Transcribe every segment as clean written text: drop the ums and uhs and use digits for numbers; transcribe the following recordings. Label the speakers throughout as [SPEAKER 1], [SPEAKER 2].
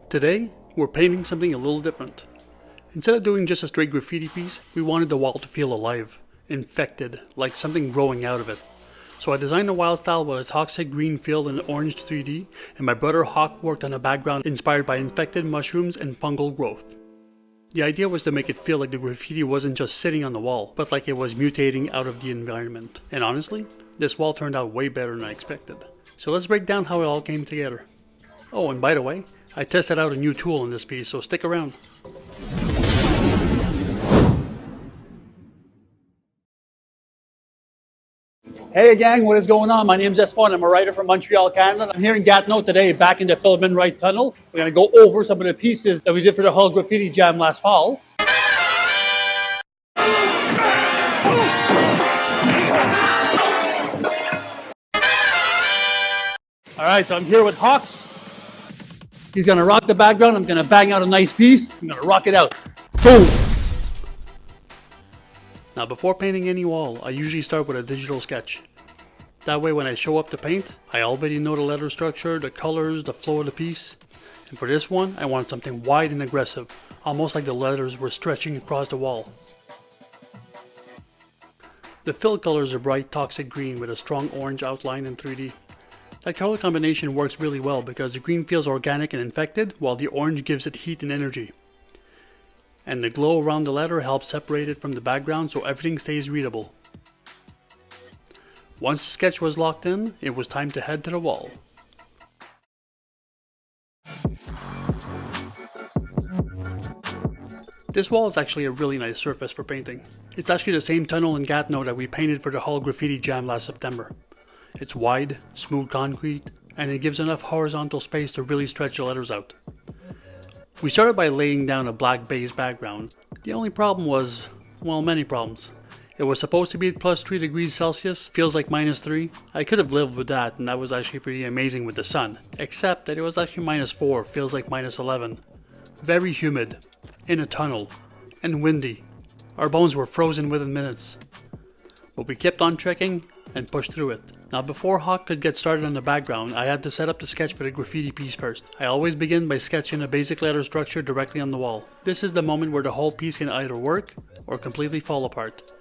[SPEAKER 1] Today, we're painting something a little different. Instead of doing just a straight graffiti piece, we wanted the wall to feel alive, infected, like something growing out of it. So I designed a wild style with a toxic green fill and orange 3D, and my brother Hawk worked on a background inspired by infected mushrooms and fungal growth. The idea was to make it feel like the graffiti wasn't just sitting on the wall, but like it was mutating out of the environment. And honestly, this wall turned out way better than I expected. So let's break down how it all came together. Oh, and by the way, I tested out a new tool in this piece, so stick around. Hey gang, what is going on? My name is Espo. I'm a writer from Montreal, Canada. I'm here in Gatineau today, back in the Philip Wright Tunnel. We're going to go over some of the pieces that we did for the Hull Graffiti Jam last fall. Alright, so I'm here with Hawks. He's going to rock the background. I'm going to bang out a nice piece. I'm going to rock it out. Boom! Now before painting any wall, I usually start with a digital sketch. That way when I show up to paint, I already know the letter structure, the colors, the flow of the piece. And for this one, I wanted something wide and aggressive, almost like the letters were stretching across the wall. The fill colors are bright toxic green with a strong orange outline in 3D. That color combination works really well because the green feels organic and infected, while the orange gives it heat and energy. And the glow around the letter helps separate it from the background so everything stays readable. Once the sketch was locked in, it was time to head to the wall. This wall is actually a really nice surface for painting. It's actually the same tunnel in Gatineau that we painted for the Hull Graffiti Jam last September. It's wide, smooth concrete, and it gives enough horizontal space to really stretch the letters out. We started by laying down a black base background. The only problem was, well, many problems. It was supposed to be at plus 3 degrees Celsius, feels like minus 3. I could have lived with that, and that was actually pretty amazing with the sun. Except that it was actually minus 4, feels like minus 11. Very humid, in a tunnel, and windy. Our bones were frozen within minutes. But we kept on trekking and pushed through it. Now before Hawk could get started on the background, I had to set up the sketch for the graffiti piece first. I always begin by sketching a basic letter structure directly on the wall. This is the moment where the whole piece can either work or completely fall apart.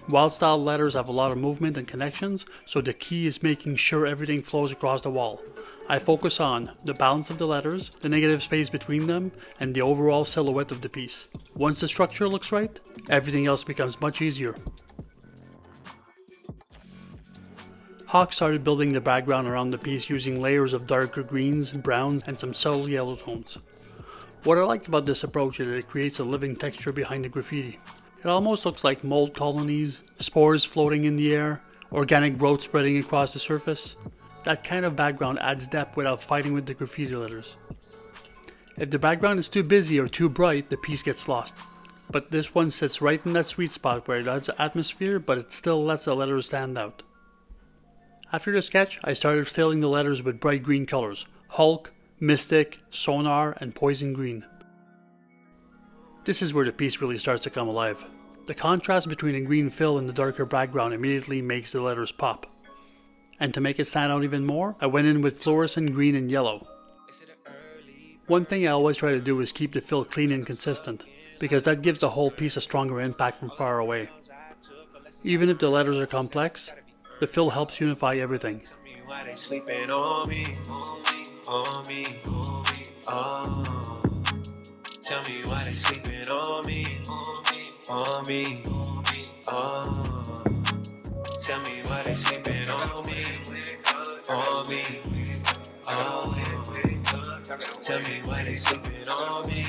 [SPEAKER 1] Wild style letters have a lot of movement and connections, so the key is making sure everything flows across the wall. I focus on the balance of the letters, the negative space between them, and the overall silhouette of the piece. Once the structure looks right, everything else becomes much easier. Hawk started building the background around the piece using layers of darker greens, browns, and some subtle yellow tones. What I liked about this approach is that it creates a living texture behind the graffiti. It almost looks like mold colonies, spores floating in the air, organic growth spreading across the surface. That kind of background adds depth without fighting with the graffiti letters. If the background is too busy or too bright, the piece gets lost. But this one sits right in that sweet spot where it adds atmosphere, but it still lets the letters stand out. After the sketch, I started filling the letters with bright green colors: Hulk, Mystic, Sonar, and Poison Green. This is where the piece really starts to come alive. The contrast between the green fill and the darker background immediately makes the letters pop. And to make it stand out even more, I went in with fluorescent green and yellow. One thing I always try to do is keep the fill clean and consistent, because that gives the whole piece a stronger impact from far away. Even if the letters are complex, the fill helps unify everything. Tell me why they sleeping on me. Tell me why they sleeping on me. Tell me why they sleeping on me. Tell me why they sleeping on me.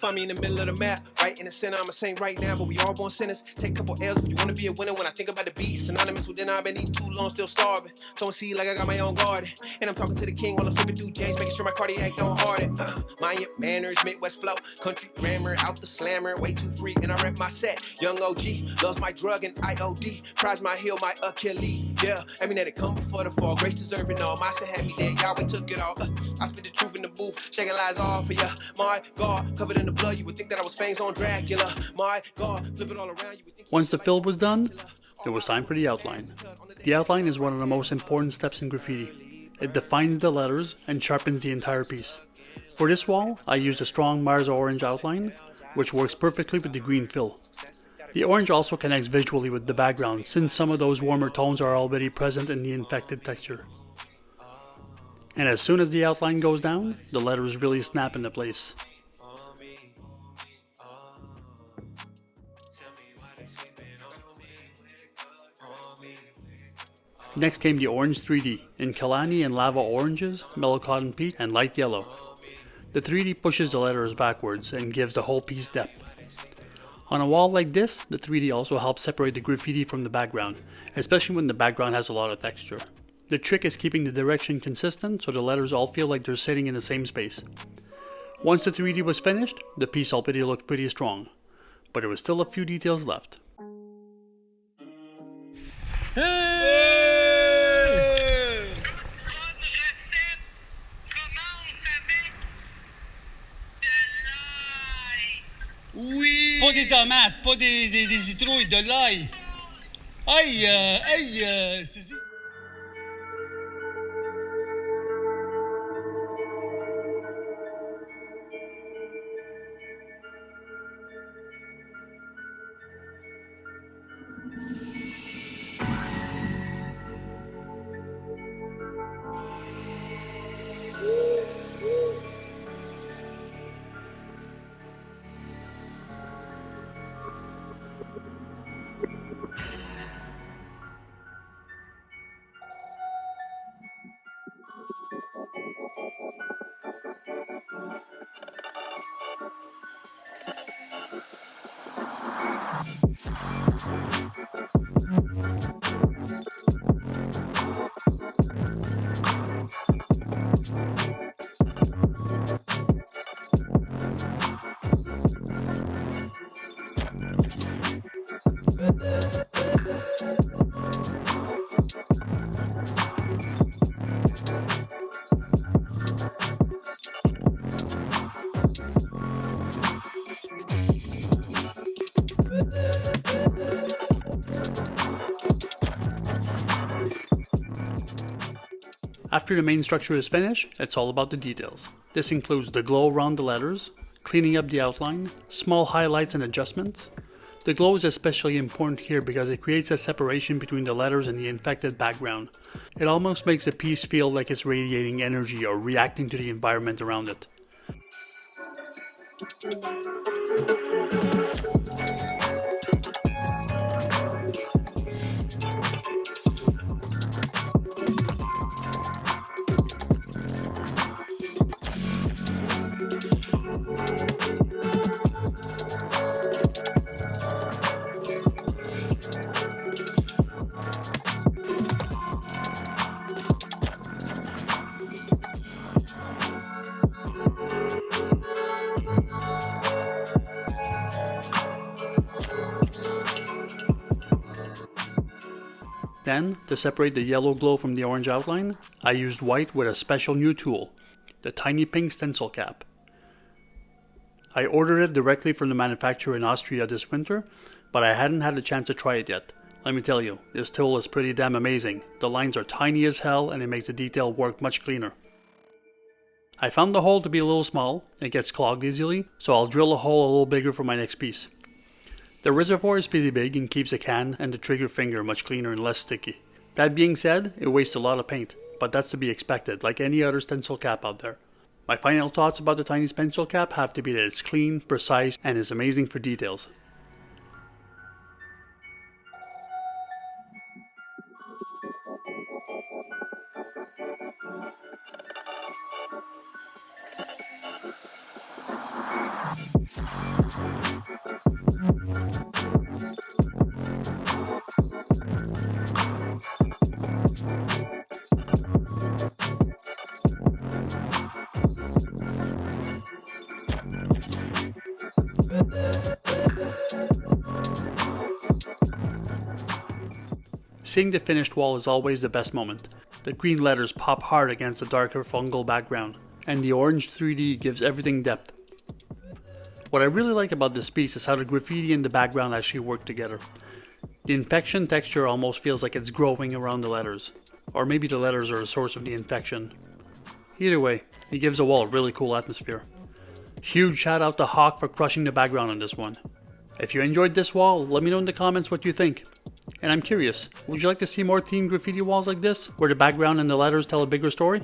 [SPEAKER 1] Find me in the middle of the map, right in the center. I'm a saint right now, but we all born sinners. Take a couple L's if you wanna be a winner. When I think about the beat, it's synonymous with dinner. I've been eating too long, still starving. Don't see like I got my own garden. And I'm talking to the king while I'm flipping through James, making sure my cardiac don't harden. Mind your manners, Midwest flow, country grammar, out the slammer, way too free, and I rep my set. Young OG, loves my drug and IOD, prize my heel, my Achilles. Yeah, I mean that it come before the fall. Grace deserving all. My son had me there, Yahweh took it all. I spit the truth in the booth, shaking lies off for ya. My God, covered in the blood, you would think that I was fangs on Dracula. My God, flip it all around, you would think. Once the fill was done, It was time for the outline. The outline is one of the most important steps in graffiti. It defines the letters and sharpens the entire piece. For this wall, I used a strong Mars orange outline, which works perfectly with the green fill. The orange also connects visually with the background, since some of those warmer tones are already present in the infected texture. And as soon as the outline goes down, the letters really snap into place. Next came the orange 3D, in Kalani and lava oranges, mellow cotton peach, and light yellow. The 3D pushes the letters backwards and gives the whole piece depth. On a wall like this, the 3D also helps separate the graffiti from the background, especially when the background has a lot of texture. The trick is keeping the direction consistent so the letters all feel like they're sitting in the same space. Once the 3D was finished, the piece already looked pretty strong, but there was still a few details left.
[SPEAKER 2] Oui! Pas des tomates, pas des citrouilles, de l'ail. C'est...
[SPEAKER 1] After the main structure is finished, it's all about the details. This includes the glow around the letters, cleaning up the outline, small highlights and adjustments. The glow is especially important here because it creates a separation between the letters and the infected background. It almost makes the piece feel like it's radiating energy or reacting to the environment around it. Then, to separate the yellow glow from the orange outline, I used white with a special new tool, the Tiny Pink Stencil Cap. I ordered it directly from the manufacturer in Austria this winter, but I hadn't had a chance to try it yet. Let me tell you, this tool is pretty damn amazing. The lines are tiny as hell and it makes the detail work much cleaner. I found the hole to be a little small, it gets clogged easily, so I'll drill a hole a little bigger for my next piece. The reservoir is pretty big and keeps the can and the trigger finger much cleaner and less sticky. That being said, it wastes a lot of paint, but that's to be expected, like any other stencil cap out there. My final thoughts about the Tiny Stencil Cap have to be that it's clean, precise, and is amazing for details. Seeing the finished wall is always the best moment. The green letters pop hard against the darker fungal background, and the orange 3D gives everything depth. What I really like about this piece is how the graffiti and the background actually work together. The infection texture almost feels like it's growing around the letters. Or maybe the letters are a source of the infection. Either way, it gives the wall a really cool atmosphere. Huge shout out to Hawk for crushing the background on this one. If you enjoyed this wall, let me know in the comments what you think. And I'm curious, would you like to see more themed graffiti walls like this, where the background and the letters tell a bigger story?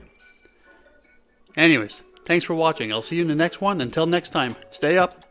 [SPEAKER 1] Anyways, thanks for watching. I'll see you in the next one. Until next time, stay up.